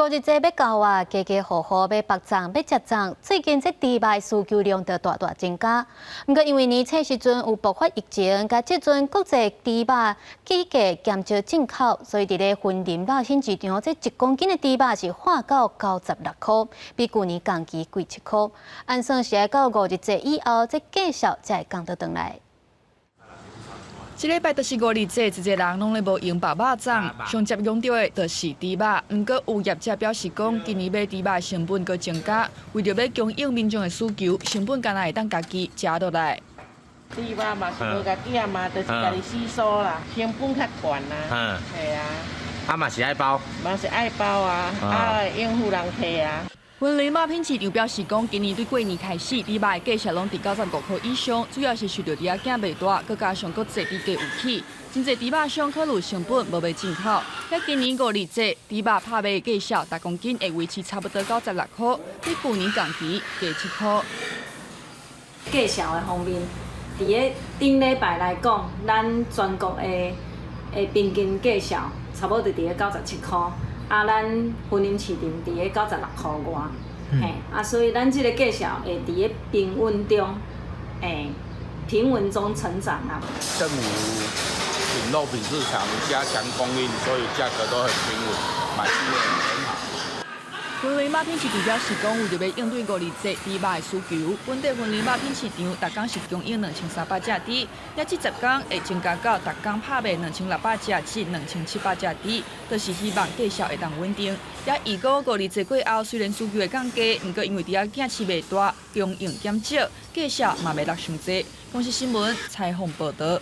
五日节要到啊，家家户户要白粽、要食粽，最近这猪肉需求量就大大增加。不过因为年初时阵有爆发疫情，甲即阵国际猪肉价格减少进口，所以伫咧婚林肉品市场，这1公斤的猪肉是划到96块，比去年同期贵7块。按算是要到五日节以后，这价数才会降到转来。 这礼拜就是五日节，一个人拢咧无用白肉粽，上接用到的就是猪肉。不过有业者表示讲，今年买猪肉的成本佫增加，为着要供应民众的需求，成本敢若会当家己食落来。猪肉嘛是无家己嘛，就是家己洗蔬啦，成本较悬啦。系啊。啊嘛是爱包。嘛是爱包啊，应付人客啊。 云林肉品市场表示讲，今年对过年开始，猪肉的价钱拢伫95块以上，主要是受到猪仔囝卖大，佮加上国际猪价有起，真侪猪肉商考虑成本无卖进口。遐今年五日节，猪肉拍卖的价数，1公斤会维持差不多96块，比去年同期加7块。价数的方面，伫个顶礼拜来讲，咱全国的平均价数差不多伫个97块。 咱婚姻市场伫个96块外，所以咱即个价数会伫个平稳中，平稳中成长啊。政府品肉品市场加强供应，所以价格都很平稳，买气也很好。 云林肉品市场表示讲，为着要应对五日节猪肉的需求，本地云林肉品市场逐工是供应2300只猪，也即10天会增加到逐工拍卖2600只至2700只猪，就是希望价数会当稳定。也预估五日节过后，虽然需求会降低，不过因为猪仔囝饲卖大，供应减少，价数嘛袂落伤济。公司新闻采访报道。